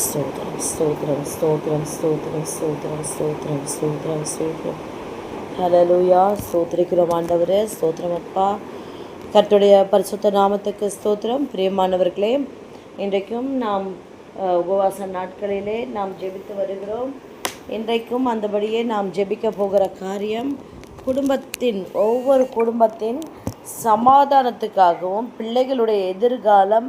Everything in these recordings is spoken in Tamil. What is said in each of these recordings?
ஸ்தோத்திரம் ஸ்தோத்திரம் ஸ்தோத்திரம் ஸ்தோத்திரம் ஸ்தோத்திரம் ஸ்தோத்திரம் ஸ்தோத்திரம் ஸ்தோத்திரம். ஹல்லேலூயா. ஸ்தோத்திரிக்கிறோம் ஆண்டவரே. ஸ்தோத்திரம் அப்பா. கர்த்தருடைய பரிசுத்த நாமத்துக்கு ஸ்தோத்திரம். பிரியமானவர்களே, இன்றைக்கும் நாம் உபவாச நாட்களிலே நாம் ஜெபித்து வருகிறோம். இன்றைக்கும் அந்தபடியே நாம் ஜெபிக்க போகிற காரியம் ஒவ்வொரு குடும்பத்தின் சமாதானத்துக்காகவும் பிள்ளைகளுடைய எதிர்காலம்,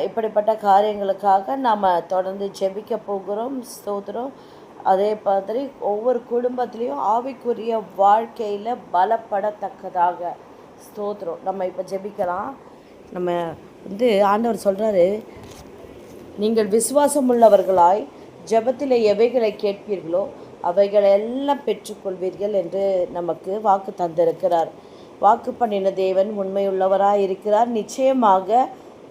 இப்படிப்பட்ட காரியங்களுக்காக நாம் தொடர்ந்து ஜெபிக்க போகிறோம். ஸ்தோத்திரம். அதே மாதிரி ஒவ்வொரு குடும்பத்திலையும் ஆவிக்குரிய வாழ்க்கையில் பலப்படத்தக்கதாக ஸ்தோத்திரம் நம்ம இப்போ ஜெபிக்கலாம். நம்ம ஆண்டவர் சொல்கிறாரு, நீங்கள் விசுவாசம் உள்ளவர்களாய் ஜெபத்தில் எவைகளை கேட்பீர்களோ அவைகளெல்லாம் பெற்றுக்கொள்வீர்கள் என்று நமக்கு வாக்கு தந்திருக்கிறார். வாக்கு பண்ணின தேவன் உண்மையுள்ளவராய் இருக்கிறார். நிச்சயமாக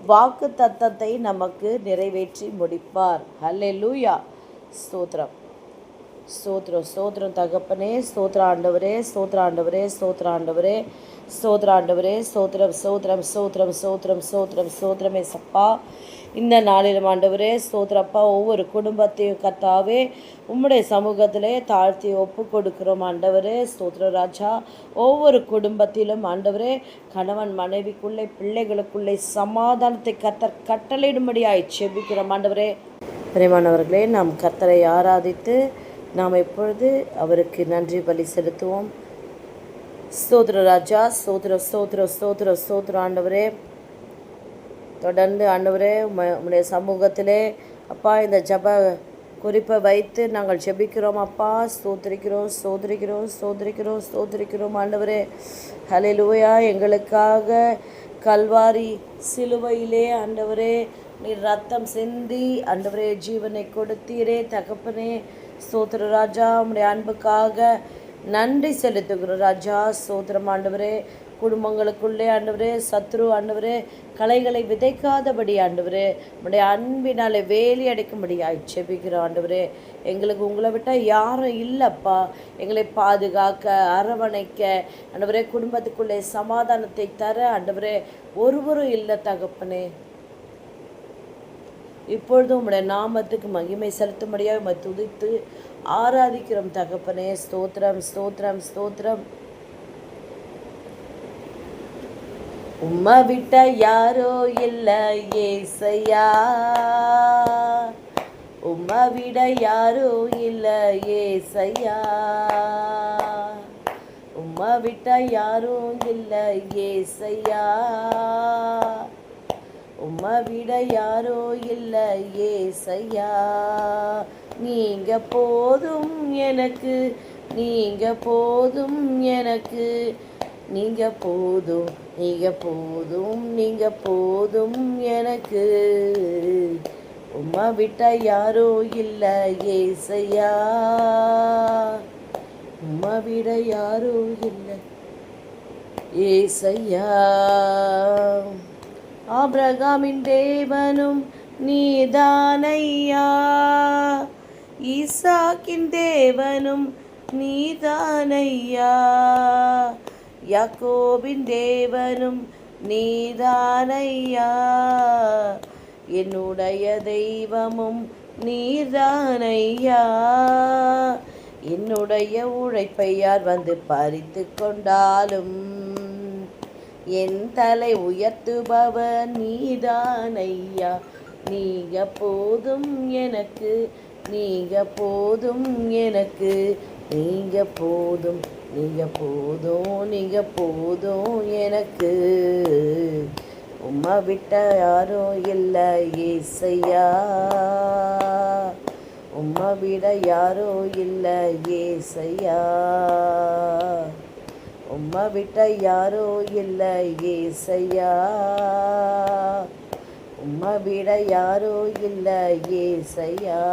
வாக்கு தத்தத்தை நமக்கு நிறைவேற்றி முடிப்பார். ஹல்லேலூயா. ஸ்தோத்திரம் ஸ்தோத்திரம் ஸ்தோத்திரம் தகப்பனே. ஸ்தோத்திர ஆண்டவரே, ஸ்தோத்திர ஆண்டவரே, ஸ்தோத்திர ஆண்டவரே, ஸ்தோத்திர ஆண்டவரே, ஸ்தோத்திரம் ஸ்தோத்திரம் ஸ்தோத்திரம் ஸ்தோத்திரம் ஸ்தோத்திரம் ஸ்தோத்திரமே சப்பா. இந்த நாளிலும் ஆண்டவரே ஸ்தோத்திரப்பா, ஒவ்வொரு குடும்பத்தையும் கர்த்தாவே உம்முடைய சமூகத்திலே தாழ்த்தி ஒப்பு கொடுக்கிறோம் ஆண்டவரே. ஸ்தோத்திர ராஜா. ஒவ்வொரு குடும்பத்திலும் ஆண்டவரே கணவன் மனைவிக்குள்ளே பிள்ளைகளுக்குள்ளே சமாதானத்தை கர்த்தர் கட்டளையிடும்படியாய் செபிக்கிறோம் ஆண்டவரே. பிரியமானவர்களே, நாம் கர்த்தரை ஆராதித்து நாம் எப்பொழுது அவருக்கு நன்றி பலி செலுத்துவோம். ஸ்தோத்திர ராஜா. ஸ்தோத்திர ஸ்தோத்திர ஸ்தோத்திர ஸ்தோத்திர ஆண்டவரே. தொடர்ந்து ஆண்டவரே உம்முடைய சமூகத்திலே அப்பா இந்த ஜப குறிப்பை வைத்து நாங்கள் ஜெபிக்கிறோம் அப்பா. ஸ்தோத்திரிக்கிறோம் ஸ்தோத்திரிக்கிறோம் ஸ்தோத்திரிக்கிறோம் ஸ்தோத்திரிக்கிறோம் ஆண்டவரே. ஹல்லேலூயா. எங்களுக்காக கல்வாரி சிலுவையிலே ஆண்டவரே நீர் ரத்தம் சிந்தி ஆண்டவரே ஜீவனை கொடுத்தீரே தகப்பனே. ஸ்தோத்திர ராஜா. உம்முடைய அன்புக்காக நன்றி செலுத்துகிறோம் ராஜா. ஸ்தோத்திரம் ஆண்டவரே. குடும்பங்களுக்குள்ளே ஆண்டவரே சத்ரு ஆண்டவரே கலைகளை விதைக்காதபடி ஆண்டவரே உடைய அன்பினாலே வேலி அடைக்கும்படியாய் செபிக்கிறோம் ஆண்டவரே. எங்களுக்கு உங்களை விட்டால் யாரும் இல்லைப்பா. எங்களை பாதுகாக்க அரவணைக்க ஆண்டவரே குடும்பத்துக்குள்ளே சமாதானத்தை தர ஆண்டவரே ஒருவரும் இல்லை தகப்பனே. இப்பொழுதும் உம்முடைய நாமத்துக்கு மகிமை செலுத்தும்படியாக உம்மை துதித்து ஆராதிக்கிறோம் தகப்பனே. ஸ்தோத்திரம் ஸ்தோத்திரம் ஸ்தோத்திரம். உம்மை விட்ட யாரோ இல்லை ஏசையா, உம்மை விட யாரோ இல்லை ஏசையா, உம்மை விட்ட யாரும் இல்லை ஏசையா, உம்மை விட யாரோ இல்லை ஏசையா. நீங்க போதும் எனக்கு, நீங்க போதும் எனக்கு, நீங்க போதும் நீங்க போதும் நீங்க போதும் எனக்கு. உம்மை விட்ட யாரோ இல்லை ஏசையா, உம்மை விட யாரோ இல்லை ஏசையா. ஆபிரகாமின் தேவனும் நீதானையா, ஈசாக்கின் தேவனும் நீதானையா, யாக்கோபின் தேவனும் நீதானையா, என்னுடைய தெய்வமும் நீதானையா. என்னுடைய உழைப்பை யார் வந்து பறித்து கொண்டாலும் என் தலை உயர்த்துபவர் நீதானையா. நீங்க போதும் எனக்கு, நீங்க போதும் எனக்கு, நீங்க போதும் நீங்க போதும் நீங்க போதும் எனக்கு. உம்மை விட்ட யாரும் இல்லை ஏசையா, உம்மை விட யாரும் இல்லை ஏசையா, உம்மை விட்ட யாரோ இல்லை ஏசையா, உம்மை விட யாரோ இல்லை ஏசையா.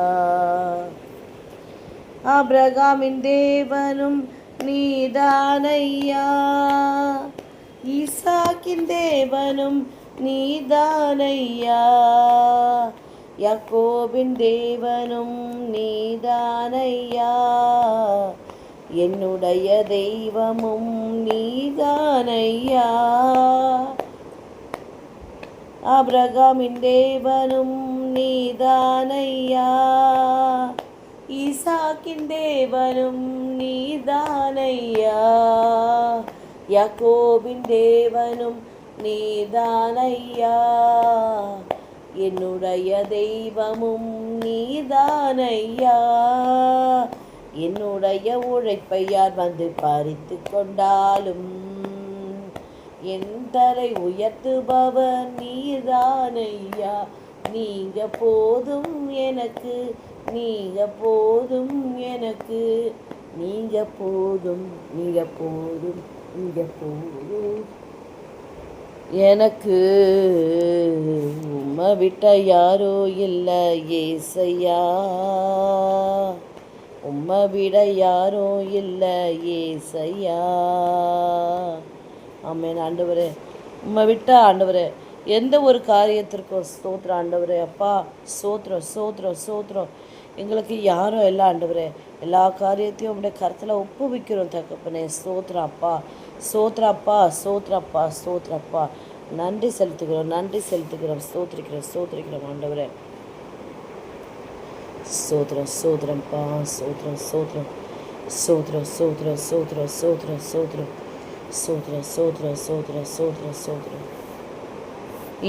ஆபிரகாமின் தேவனும் நீதானையா, ஈசாக்கின் தேவனும் நீதானையா, யாக்கோபின் தேவனும் நீதானையா, என்னுடைய தெய்வமும் நீதானையா. ஆபிரகாமின் தேவனும் நீதானையா, ஈசாக்கின் தேவனும் நீதானையா, யாக்கோபின் தேவனும் நீதானையா, என்னுடைய தெய்வமும் நீதானையா, என்னுடைய உழைப்பை யார் வந்து பறித்து கொண்டாலும் என் தலை உயர்த்துபவர் நீதானையா, நீங்க போதும் எனக்கு, நீங்க போதும் எனக்கு, நீங்க போதும், நீங்க போதும், நீங்க போதும் எனக்கு. உம்மை விட்ட யாரோ இல்லை ஏசையா, உம்மை விட யாரோ இல்லை ஏசையா. ஆமென். ஆண்டவரே, உம்மை விட்ட ஆண்டவரே எந்த ஒரு காரியத்திற்கும் ஸ்தோத்திரம் ஆண்டவரே. அப்பா ஸ்தோத்திரம் ஸ்தோத்திரம் ஸ்தோத்திரம். எங்களுக்கு யாரும் இல்லை ஆண்டவரே, எல்லா காரியத்தையும் உங்களுடைய கருத்தில் ஒப்புவிக்கிறோம் தகப்பனே. ஸ்தோத்திரம் அப்பா, ஸ்தோத்திரம் அப்பா, ஸ்தோத்திரம் அப்பா, ஸ்தோத்திரம் அப்பா. நன்றி செலுத்துகிறோம், நன்றி செலுத்துகிறோம், ஸ்தோத்திரிக்கிறோம், ஸ்தோத்திரிக்கிறோம் ஆண்டவரே. ஸ்தோத்திரம் ஸ்தோத்திரம்ப்பா, ஸ்தோத்திரம் ஸ்தோத்திரம் ஸ்தோத்திரம் ஸ்தோத்திரம் ஸ்தோத்திரம் ஸ்தோத்திரம் ஸ்தோத்திரம் ஸ்தோத்திரம் ஸ்தோத்திரம் ஸ்தோத்திரம் ஸ்தோத்திரம் ஸ்தோத்திரம்.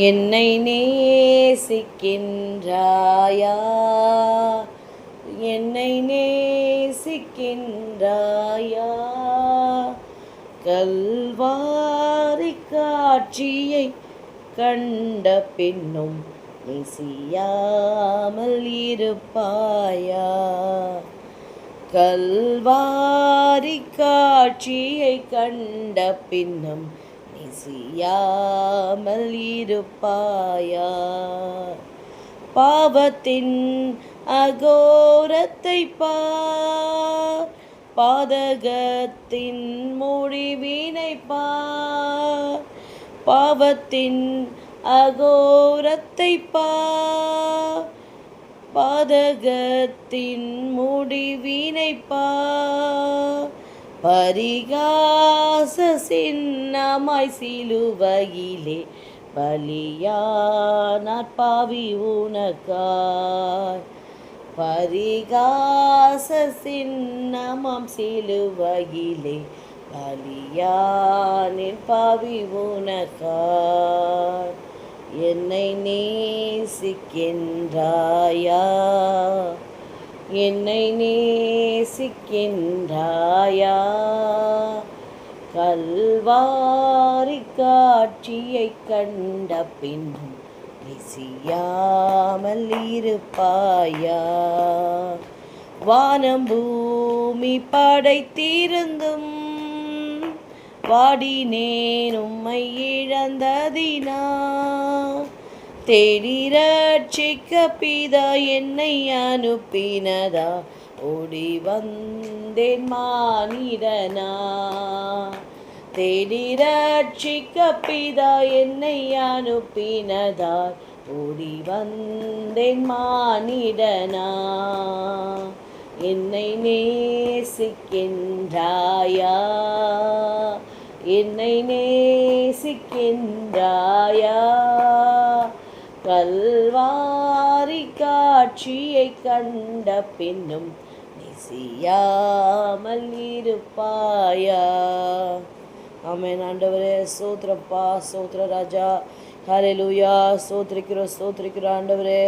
என்னை நேசிக்கின்றாயா, என்னை நேசிக்கின்றாயா, கல்வாரி காட்சியை கண்ட பின்னும் நேசியாமல் இருப்பாயா, கல்வாரி காட்சியை கண்ட பின்னும் நேசியாமல் இருப்பாயா, பாவத்தின் அகோரத்தை பார், பாதகத்தின் முடிவினை பார், பாவத்தின் அகோரத்தை பார், பாதகத்தின் முடிவினை பார், பரிகாச சின்னமாய் சிலுவையிலே பலியானார் பாவி உனக்காய், பரிகாச சின்னமாம் சிலுவையிலே பலியானின் பாவி உனக்காய். என்னை நேசிக்கின்றாயா, என்னை நேசிக்கின்றாயா, கல்வாரி காட்சியை கண்ட பின்னும் நேசியாமல் இருப்பாயா, வானம் பூமி படைத்திருந்தும் வாடினேன் உம்மை இழந்ததினா, தேடி ரட்சிக்க பிதா என்னை அனுப்பினதா, ஓடி வந்தேன் மானிடனா, தேடி ரட்சிக்க பிதா என்னை அனுப்பினதா, ஓடி வந்தேன் மானிடனா. என்னை நேசிக்கின்றாயா, என்னை நேசிக்கின்றாயா, கல்வாரி காட்சியை கண்ட பின்னும் நேசியாமல் இருப்பாயா. ஆமென் ஆண்டவரே. ஸ்தோத்திரப்பா, ஸ்தோத்திர ராஜா. ஹல்லேலூயா. ஸ்தோத்திரிக்கிறோம் ஸ்தோத்திரிக்கிறோம் ஆண்டவரே.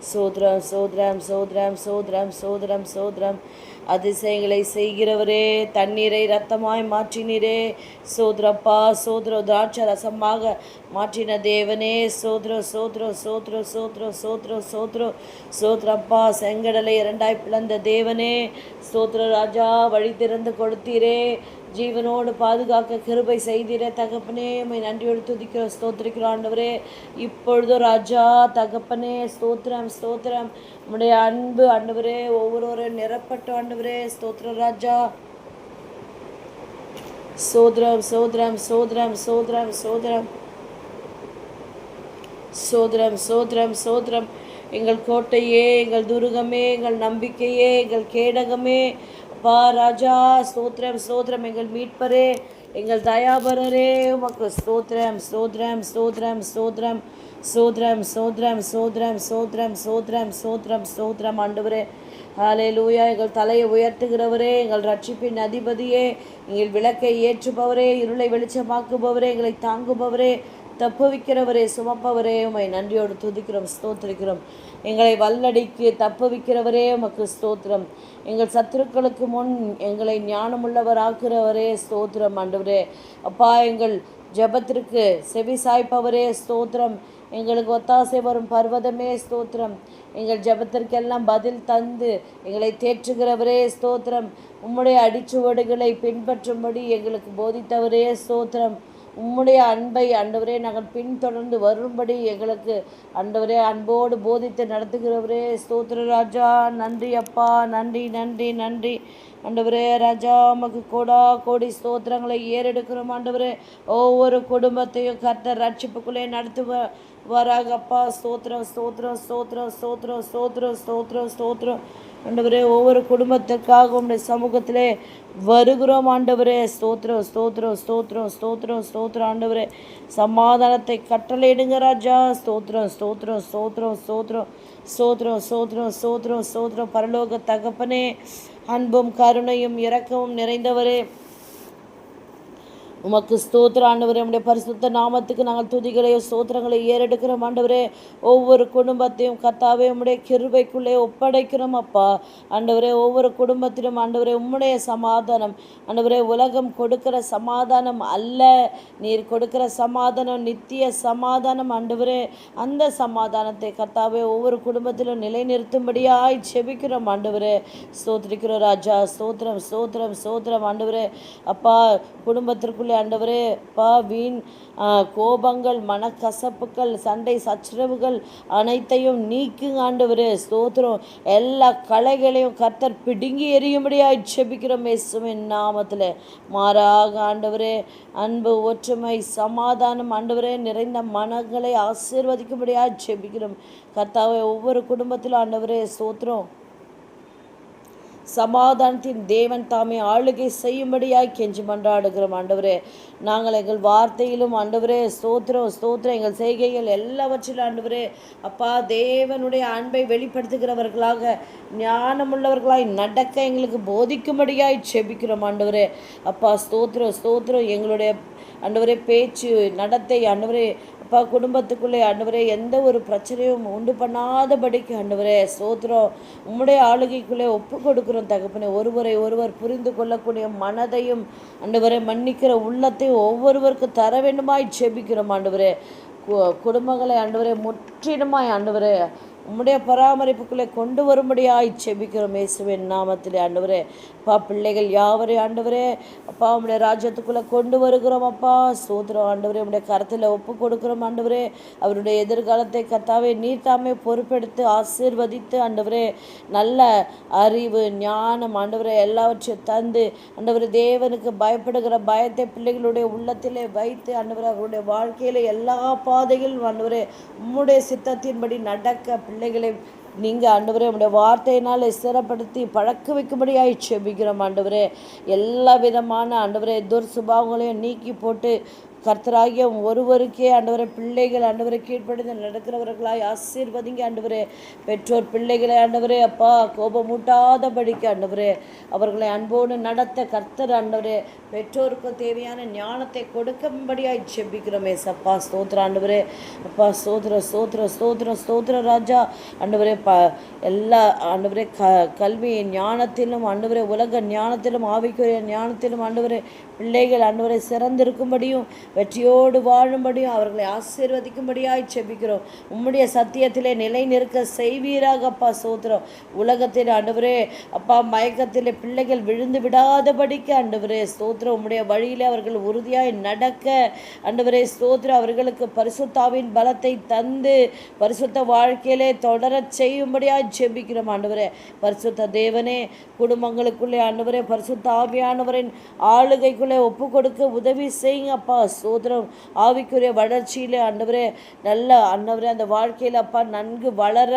ஸ்தோத்திரம் ஸ்தோத்திரம் ஸ்தோத்திரம் ஸ்தோத்திரம் ஸ்தோத்திரம் ஸ்தோத்திரம். அதிசயங்களை செய்கிறவரே, தண்ணீரை இரத்தமாய் மாற்றினீரே. சோத்ரப்பா சோத்ர திராட்சை ரசமாக மாற்றின தேவனே. சோத்ர சோத்ர சோத்ர சோத்ர சோத்ர சோத்ர சோத்ரப்பா. செங்கடலை இரண்டாய் பிளந்த தேவனே. ஸ்தோத்திர ராஜா. வழி திறந்து கொடுத்தீரே. ஜீவனோடு பாதுகாக்க கிருபை செய்தீரே தகப்பனே. உம்மை நன்றியோடு துதிக்கிறோம் ஸ்தோத்திரிக்கிறோம் ஆண்டவரே. இப்பொழுதும் ராஜா தகப்பனே ஸ்தோத்திரம் ஸ்தோத்திரம். உம்முடைய அன்பு ஆண்டவரே ஒவ்வொருவரும் நிரப்பட்ட ஆண்டவரே. ஸ்தோத்திரம் ராஜா. சோத்ரம் சோத்ரம் சோத்ரம் சோத்ரம் சோத்ரம் சோத்ரம் சோத்ரம் சோத்ரம். எங்கள் கோட்டையே, எங்கள் துருகமே, எங்கள் நம்பிக்கையே, எங்கள் கேடகமே அப்பா ராஜா. ஸ்தோத்திரம் ஸ்தோத்திரம். எங்கள் மீட்பரே, எங்கள் தயாபரரே, உமக்கு ஸ்தோத்திரம் ஸ்தோத்திரம் ஸ்தோத்திரம் ஸ்தோத்திரம் சோத்ரம் சோத்ரம் சோத்ரம் சோத்ரம் சோத்ரம் சோத்ரம் சோத்ரம் ஆண்டவரே. ஹல்லேலூயா. எங்கள் தலையை உயர்த்துகிறவரே, எங்கள் ரட்சிப்பின் அதிபதியே, எங்கள் விளக்கை ஏற்றுபவரே, இருளை வெளிச்சமாக்குபவரே, எங்களை தாங்குபவரே, தப்புவிக்கிறவரே, சுமப்பவரே, உம்மை நன்றியோடு துதிக்கிறோம், ஸ்தோத்திரிக்கிறோம். எங்களை வல்லடிக்கு தப்புவிக்கிறவரே உமக்கு ஸ்தோத்திரம். எங்கள் சத்துருக்களுக்கு முன் எங்களை ஞானமுள்ளவராக்குறவரே ஸ்தோத்திரம் ஆண்டவரே. அப்பா, எங்கள் ஜெபத்திற்கு செவி சாய்ப்பவரே ஸ்தோத்திரம். எங்களுக்கு ஒத்தாசை வரும் பர்வதமே ஸ்தோத்திரம். எங்கள் ஜெபத்திற்கெல்லாம் பதில் தந்து எங்களை தேற்றுகிறவரே ஸ்தோத்திரம். உம்முடைய அடிச்சுவடுகளை பின்பற்றும்படி எங்களுக்கு போதித்தவரே ஸ்தோத்திரம். உம்முடைய அன்பை ஆண்டவரே நாங்கள் பின்தொடர்ந்து வரும்படி எங்களுக்கு ஆண்டவரே அன்போடு போதித்து நடத்துகிறவரே ஸ்தோத்திர ராஜா. நன்றி அப்பா, நன்றி நன்றி நன்றி ஆண்டவரே. ராஜா உமக்கு கோடா கோடி ஸ்தோத்திரங்களை ஏறெடுக்கிறோம் ஆண்டவரே. ஒவ்வொரு குடும்பத்தையும் கர்த்தர் ரட்சிப்புக்குள்ளே நடத்துவாராக அப்பா. ஸ்தோத்திரம் ஸ்தோத்திரம் ஸ்தோத்திரம் ஸ்தோத்திரம் ஸ்தோத்திரம் ஸ்தோத்திரம் ஸ்தோத்திரம் ஆண்டவரே. ஒவ்வொரு குடும்பத்திற்காக உம்முடைய சமூகத்திலே வருகிறோம் ஆண்டவரே. ஸ்தோத்திரம் ஸ்தோத்திரம் ஸ்தோத்திரம் ஸ்தோத்திரம் ஸ்தோத்திரம் ஆண்டவரே. சமாதானத்தை கட்டளையிடுங்க ராஜா. ஸ்தோத்திரம் ஸ்தோத்திரம் ஸ்தோத்திரம் ஸ்தோத்திரம் ஸ்தோத்திரம் ஸ்தோத்திரம் ஸ்தோத்திரம் ஸ்தோத்திரம். பரலோக தகப்பனே, அன்பும் கருணையும் இரக்கமும் நிறைந்தவரே, உமக்கு ஸ்தோத்திரம் ஆண்டவரே. நம்முடைய பரிசுத்த நாமத்துக்கு நாங்கள் துதிகளையோ ஸ்தோத்திரங்களை ஏறெடுக்கிறோம் ஆண்டவரே. ஒவ்வொரு குடும்பத்தையும் கர்த்தாவே உம்முடைய கிருபைக்குள்ளே ஒப்படைக்கிறோம் அப்பா. ஆண்டவரே, ஒவ்வொரு குடும்பத்திலும் ஆண்டவரே உம்முடைய சமாதானம் ஆண்டவரே, உலகம் கொடுக்கிற சமாதானம் அல்ல, நீர் கொடுக்கிற சமாதானம் நித்திய சமாதானம் ஆண்டவரே. அந்த சமாதானத்தை கர்த்தாவே ஒவ்வொரு குடும்பத்திலும் நிலைநிறுத்தும்படியாய் செபிக்கிறோம் ஆண்டவரே. ஸ்தோத்திரிக்கிறோம் ராஜா. ஸ்தோத்திரம் ஸ்தோத்திரம் ஸ்தோத்திரம் ஆண்டவரே. அப்பா, குடும்பத்திற்குள்ளே ஆண்டவரே அப்பா வீண் கோபங்கள், மனக்கசப்புகள், சண்டை சச்சரவுகள் அனைத்தையும் நீக்குங்க ஆண்டவரே. ஸ்தோத்திரம். எல்லா கலைகளையும் கர்த்தர் பிடுங்கி எறியும்படியாய் செபிக்கிறோம் இயேசுவின் நாமத்தில். மாறாக ஆண்டவரே அன்பு, ஒற்றுமை, சமாதானம் ஆண்டவரே நிறைந்த மனங்களை ஆசீர்வதிக்கும்படியாய் செபிக்கிறோம் கர்த்தாவே. ஒவ்வொரு குடும்பத்திலும் ஆண்டவரே ஸ்தோத்திரம் சமாதானத்தின் தேவன் தாமே ஆளுகை செய்யும்படியாய் கெஞ்சி மன்றாடுகிறோம் ஆண்டவரே. நாங்கள் எங்கள் வார்த்தையிலும் ஆண்டவரே ஸ்தோத்திரம் ஸ்தோத்திரம் எங்கள் செய்கைகள் எல்லாவற்றிலும் ஆண்டவரே அப்பா தேவனுடைய அன்பை வெளிப்படுத்துகிறவர்களாக ஞானமுள்ளவர்களாய் நடக்க எங்களுக்கு போதிக்கும்படியாய் செபிக்கிறோம் ஆண்டவரே. அப்பா ஸ்தோத்திரம் ஸ்தோத்திரம். எங்களுடைய ஆண்டவரே பேச்சு, நடத்தை ஆண்டவரே அப்பா குடும்பத்துக்குள்ளே ஆண்டவரே எந்த ஒரு பிரச்சனையும் உண்டு பண்ணாதபடிக்கு ஆண்டவரே ஸ்தோத்திரம் உம்முடைய ஆளுகைக்குள்ளே ஒப்பு கொடுக்குறோம் தகப்பனே. ஒருவரை ஒருவர் புரிந்து கொள்ளக்கூடிய மனதையும் ஆண்டவரே மன்னிக்கிற உள்ளத்தையும் ஒவ்வொருவருக்கு தர வேண்டுமாய் செபிக்கிறோம் ஆண்டவரே. குடும்பங்களை ஆண்டவரே முற்றிலுமாய் ஆண்டவரே உம்முடைய பராமரிப்புக்குள்ளே கொண்டு வரும்படியாய் செபிக்கிறோம் இயேசுவின் நாமத்திலே ஆண்டவரே. அப்பா, பிள்ளைகள் யாவரையும் ஆண்டவரே அப்பா உம்முடைய ராஜ்யத்துக்குள்ளே கொண்டு வருகிறோம் அப்பா. ஸ்தோத்திரம் ஆண்டவரே. உம்முடைய கரத்தில் ஒப்பு கொடுக்குறோம் ஆண்டவரே. அவருடைய எதிர்காலத்தை கர்த்தாவே நீர் தாமே பொறுப்பெடுத்து ஆசீர்வதித்து ஆண்டவரே நல்ல அறிவு, ஞானம் ஆண்டவரே எல்லாவற்றையும் தந்து ஆண்டவரே தேவனுக்கு பயப்படுகிற பயத்தை பிள்ளைகளுடைய உள்ளத்திலே வைத்து ஆண்டவரே அவருடைய வாழ்க்கையில் எல்லா பாதைகளும் ஆண்டவரே உம்முடைய சித்தத்தின்படி நடக்க பிள்ளைகளை நீங்கள் ஆண்டவரே உடைய வார்த்தையினால் ஸ்திரப்படுத்தி பழக்க வைக்கும்படியாய் செபிக்கிறோம் ஆண்டவரே. எல்லா விதமான ஆண்டவரே துர்சுபாவங்களையும் நீக்கி போட்டு கர்த்தராகிய ஒருவருக்கே ஆண்டவரே பிள்ளைகள் ஆண்டவரை கீழ்ப்படிந்து நடக்கிறவர்களாய் ஆசீர்வதிங்க ஆண்டவரே. பெற்றோர் பிள்ளைகளை ஆண்டவரே அப்பா கோபமூட்டாதபடிக்கு ஆண்டவரே அவர்களை அன்போடு நடத்த கர்த்தர் ஆண்டவரே பெற்றோருக்கு தேவையான ஞானத்தை கொடுக்கும்படியாய் செபிக்கிறோமே சப்பா. ஸ்தோத்திர ஆண்டவரே அப்பா. ஸ்தோத்திர ஸ்தோத்திர ஸ்தோத்திர ஸ்தோத்திர ராஜா ஆண்டவரே. எல்லா ஆண்டவரே கல்வி ஞானத்திலும் ஆண்டவரே உலக ஞானத்திலும் ஆவிக்குரிய ஞானத்திலும் ஆண்டவரே பிள்ளைகள் ஆண்டவரை சிறந்திருக்கும்படியும் வெற்றியோடு வாழும்படியும் அவர்களை ஆசீர்வதிக்கும்படியாய் செபிக்கிறோம். உம்முடைய சத்தியத்திலே நிலை நிற்க செய்வீராக அப்பா. ஸ்தோத்திரம். உலகத்தில் ஆண்டவரே அப்பா மயக்கத்திலே பிள்ளைகள் விழுந்து விடாதபடிக்கு ஆண்டவரே ஸ்தோத்திரம் உம்முடைய வழியில் அவர்கள் உறுதியாய் நடக்க ஆண்டவரே ஸ்தோத்திரம் அவர்களுக்கு பரிசுத்தாவின் பலத்தை தந்து பரிசுத்த வாழ்க்கையிலே தொடரச் செய்யும்படியாய் செபிக்கிறோம் ஆண்டவரே. பரிசுத்த தேவனே குடும்பங்களுக்குள்ளே ஆண்டவரே பரிசுத்த ஆவியானவரின் ஆளுகைக்குள்ளே ஒப்பு கொடுக்க உதவி செய்யுங்க அப்பா. ஸ்தோத்திரம். ஆவிக்குரிய வளர்ச்சியிலே ஆண்டவரே நல்ல ஆண்டவரே அந்த வாழ்க்கையில் அப்பா நன்கு வளர,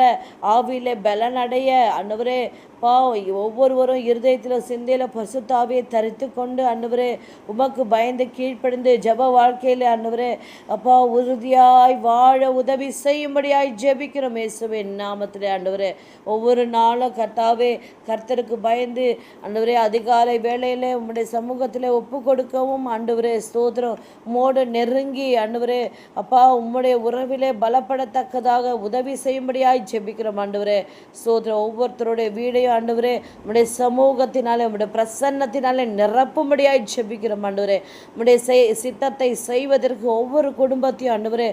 ஆவியிலே பலனடைய ஆண்டவரே அப்பா ஒவ்வொருவரும் இருதயத்தில் சிந்தையில் பரிசுத்த ஆவியை தரித்து கொண்டு ஆண்டவரே உமக்கு பயந்து கீழ்ப்படிந்து ஜப வாழ்க்கையில் ஆண்டவரே அப்பா உறுதியாய் வாழ உதவி செய்யும்படியாய் ஜெபிக்கிறோம் இயேசுவின் நாமத்திலே ஆண்டவரே. ஒவ்வொரு நாளும் கர்த்தாவே கர்த்தருக்கு பயந்து ஆண்டவரே அதிகாலை வேளையில் உம்முடைய சமூகத்தில் ஒப்பு கொடுக்கவும் ஆண்டவரே ஸ்தோத்திரம். உம்மோடு நெருங்கி ஆண்டவரே அப்பா உம்முடைய உறவிலே பலப்படத்தக்கதாக உதவி செய்யும்படியாய் ஜெபிக்கிறோம் ஆண்டவரே ஸ்தோத்திரம். ஒவ்வொருத்தருடைய வீடையும் ஆண்டவரே உம்முடைய சமூகத்தினாலே உம்முடைய பிரசன்னத்தினாலே நிரப்பும்படியாய் ஜெபிக்கிறோம் ஆண்டவரே. உம்முடைய சித்தத்தை செய்வதற்கு ஒவ்வொரு குடும்பத்தையும் ஆண்டவரே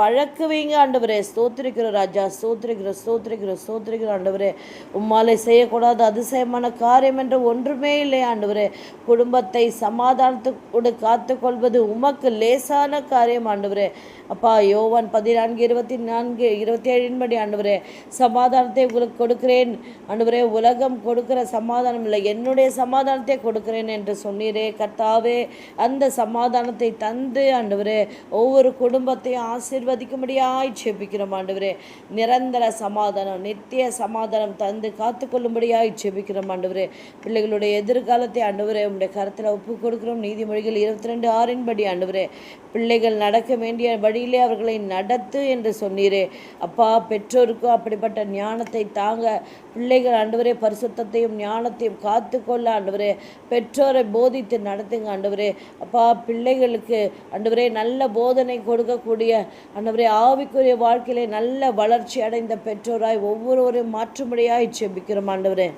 பழக்குவீங்க ஆண்டவரே. ஸ்தோத்திரிக்கிறோம் ராஜா, ஸ்தோத்திரிக்கிறோம் ஸ்தோத்திரிக்கிறோம் ஸ்தோத்திரிக்கிறோம் ஆண்டவரே. உம்மாலே செய்யக்கூடாத அதிசயமான காரியம் என்று ஒன்றுமே இல்லை ஆண்டவரே. குடும்பத்தை சமாதானத்தோடு காத்து கொள்வது உமக்கு லேசான காரியம் ஆண்டவரே. அப்பா யோவான் 14:24-27 படி ஆண்டவரே சமாதானத்தை உங்களுக்கு கொடுக்கிறேன் ஆண்டவரே. உலகம் கொடுக்கிற சமாதானம் இல்லை, என்னுடைய சமாதானத்தை கொடுக்கிறேன் என்று சொன்னீரே கர்த்தாவே. அந்த சமாதானத்தை தந்து ஆண்டவரே ஒவ்வொரு குடும்பத்தையும் ஆசீர்வதிக்கும்படியாய் ஜெபிக்கிறோம் ஆண்டவரே. நிரந்தர சமாதானம் நித்திய சமாதானம் தந்து காத்துக்கொள்ளும்படியாய் ஜெபிக்கிறோம் ஆண்டவரே. பிள்ளைகளுடைய எதிர்காலத்தை ஆண்டவரே உம்முடைய கரத்தில் ஒப்பு கொடுக்கிறோம். நீதிமொழிகள் 22:6 படி ஆண்டவரே பிள்ளைகள் நடக்க வேண்டிய வழியிலே அவர்களை நடத்து என்று சொன்னீரே அப்பா. பெற்றோருக்கும் அப்படிப்பட்ட ஞானத்தை தாங்க. பிள்ளைகள் ஆண்டவரே பரிசுத்தத்தையும் ஞானத்தையும் காத்து கொள்ள ஆண்டவரே பெற்றோரை போதித்து நடத்துங்க ஆண்டவரே. அப்பா பிள்ளைகளுக்கு ஆண்டவரே நல்ல போதனை கொடுக்கக்கூடிய ஆண்டவரே ஆவிக்குரிய வாழ்க்கையிலே நல்ல வளர்ச்சி அடைந்த பெற்றோராய் ஒவ்வொருவரையும் மாற்றும்படியாய் ஜெபிக்கிறோம் ஆண்டவரே.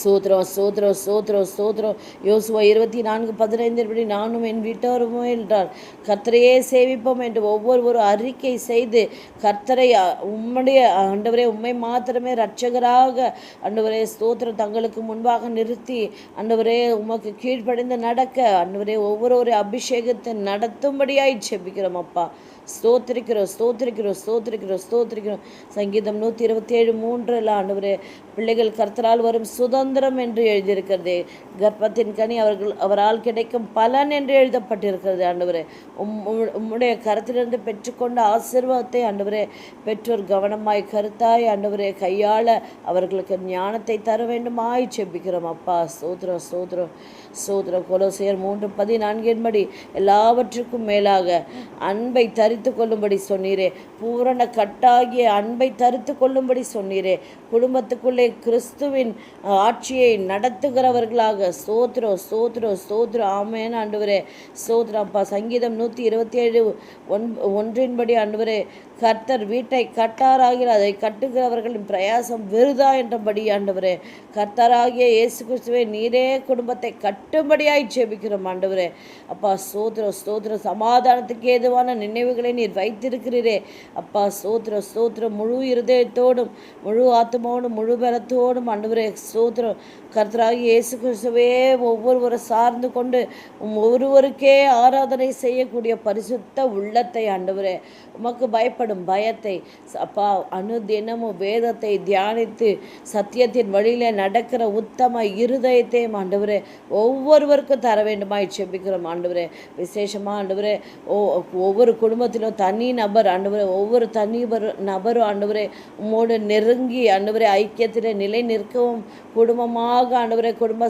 சோத்ரம் சோத்ரம் சோத்ரம் சோத்ரம். யோசுவா 24:15 படி நானும் என் வீட்டாருமோ என்றார் கர்த்தரையே சேவிப்போம் என்று ஒவ்வொருவரும் அறிக்கை செய்து கர்த்தரை உம்முடைய ஆண்டவரே உம்மை மாத்திரமே இரட்சகராக ஆண்டவரே ஸ்தோத்திரம் தங்களுக்கு முன்பாக நிறுத்தி ஆண்டவரே உமக்கு கீழ்ப்படிந்து நடக்க ஆண்டவரே ஒவ்வொரு அபிஷேகத்தை நடத்தும்படியாய் ஜெபிக்கிறோம் அப்பா. ஸ்தோத்திரிக்கிறோம் ஸ்தோத்திரிக்கிறோம் ஸ்தோத்திரிக்கிறோம் ஸ்தோத்திரிக்கிறோம். சங்கீதம் 127:3 ஆண்டவரே பிள்ளைகள் கர்த்தரால் வரும் சுதந்திரம் என்று எழுதியிருக்கிறதே. கர்ப்பத்தின் கனி அவரால் கிடைக்கும் பலன் என்று எழுதப்பட்டிருக்கிறது ஆண்டவரே. உம்முடைய கருத்திலிருந்து பெற்றுக்கொண்ட ஆசீர்வாதத்தை ஆண்டவரே பெற்றோர் கவனமாய் கருத்தாய் ஆண்டவரே கையாள அவர்களுக்கு ஞானத்தை தர வேண்டுமாய் செபிக்கிறோம் அப்பா. ஸ்தோத்திரம் ஸ்தோத்திரம் ஸ்தோத்திரம். கொலோசியர் 3:14 படி எல்லாவற்றுக்கும் மேலாக அன்பை தரித்து கொள்ளும்படி சொன்னீரே. பூரண கட்டாகிய அன்பை தரித்து கொள்ளும்படி சொன்னீரே. குடும்பத்துக்குள்ளே கிறிஸ்துவின் ஆட்சியை நடத்துகிறவர்களாக ஸ்தோத்திரம் ஸ்தோத்திரம் ஸ்தோத்திரம். ஆமேன் ஆண்டவரே ஸ்தோத்திரம் அப்பா. சங்கீதம் 127:1 படி ஆண்டவரே கர்த்தர் வீட்டை கட்டாராகிற அதை கட்டுகிறவர்களின் பிரயாசம் வெறுதா என்றபடி ஆண்டவரே கர்த்தராகிய இயேசு கிறிஸ்துவை நீரே குடும்பத்தை கட்டும்படியாய் ஜெபிக்கிறோம் ஆண்டவரே அப்பா. ஸ்தோத்திரம் ஸ்தோத்திரம். சமாதானத்துக்கு ஏதுவான நினைவுகளை நீர் வைத்திருக்கிறீரே அப்பா. ஸ்தோத்திரம் ஸ்தோத்திரம். முழு இருதயத்தோடும் முழு ஆத்மாவோடும் முழு பலத்தோடும் ஆண்டவரே ஸ்தோத்திரம். கர்த்தராகிய இயேசு கிறிஸ்துவே ஒவ்வொருவரை சார்ந்து கொண்டு ஒருவருக்கே ஆராதனை செய்யக்கூடிய பரிசுத்த உள்ளத்தை ஆண்டவரே உமக்கு பயப்படும் பயத்தை அப்பா அனுதினமும் வேதத்தை தியானித்து சத்தியத்தின் வழியில நடக்கிற உத்தம இருதயத்தையும் ஆண்டவரே ஒவ்வொருவருக்கும் தர வேண்டுமாய் செபிக்கிறோம் ஆண்டவரே. விசேஷமாக ஆண்டவரே ஒவ்வொரு குடும்பத்திலும் தனி நபர் ஆண்டவரே ஒவ்வொரு தனி நபரும் ஆண்டவரே உம்மோடு நெருங்கி ஆண்டவரே ஐக்கியத்தில் நிலை நிற்கவும் குடும்பமாக ஆண்டவரே குடும்ப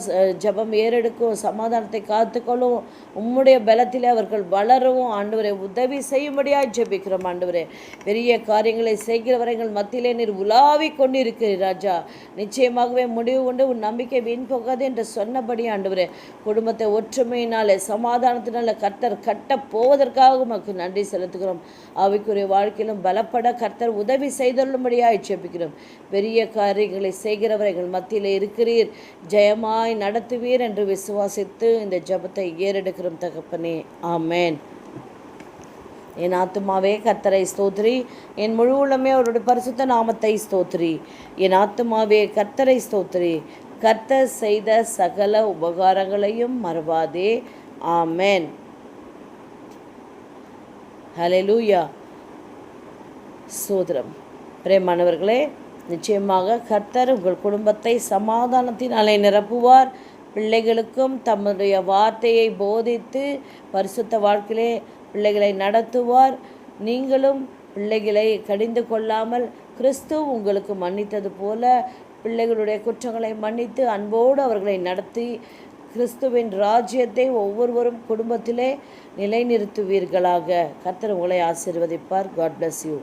ஜபம் ஏறெடுக்கும் சமாதானத்தை காத்துக்கொள்ளும் உம்முடைய பலத்திலே அவர்கள் வளரவும் ஆண்டவரே உதவி செய்யும்படியாக ஜெபிக்கிறோம் ஆண்டவரே. பெரிய காரியங்களை செய்கிறவர்கள் மத்தியிலே நீர் உலாவி கொண்டு இருக்கிறீர் ராஜா. நிச்சயமாகவே முடிவு கொண்டு உன் நம்பிக்கை வீண் போகாது என்று சொன்னபடி ஆண்டவரே குடும்பத்தை ஒற்றுமையினாலே சமாதானத்தினால கர்த்தர் கட்ட போவதற்காக உமக்கு நன்றி செலுத்துகிறோம். ஆவிக்குரிய வாழ்க்கையிலும் பலப்பட கர்த்தர் உதவி செய்துள்ளபடியாக ஜெபிக்கிறோம். பெரிய காரியங்களை செய்கிறவர்கள் மத்தியில் இருக்கிறீர், ஜெயமாய் நடத்துவீர் என்று விசுவாசித்து இந்த ஜெபத்தை ஏறெடுக்கிறோம் தகப்பனே. ஆமேன். என் ஆத்துமாவே கர்த்தரை ஸ்தோத்ரி, என் முழு உள்ளமே அவருடைய பரிசுத்த நாமத்தை ஸ்தோத்ரி. என் ஆத்துமாவே கர்த்தரை ஸ்தோத்ரி, கர்த்தர் செய்த சகல உபகாரங்களையும் மறவாதே. ஆமேன். ஹல்லேலூயா. ஸ்தோத்திரம். பிரேமானவர்களே, நிச்சயமாக கர்த்தர் உங்கள் குடும்பத்தை சமாதானத்தினாலே நிரப்புவார். பிள்ளைகளுக்கும் தம்முடைய வார்த்தையை போதித்து பரிசுத்த வாழ்க்கையிலே பிள்ளைகளை நடத்துவார். நீங்களும் பிள்ளைகளை கடிந்து கொள்ளாமல் கிறிஸ்து உங்களுக்கு மன்னித்தது போல பிள்ளைகளுடைய குற்றங்களை மன்னித்து அன்போடு அவர்களை நடத்தி கிறிஸ்துவின் ராஜ்யத்தை ஒவ்வொருவரும் குடும்பத்திலே நிலைநிறுத்துவீர்களாக. கர்த்தர் உங்களை ஆசீர்வதிப்பார். God bless you.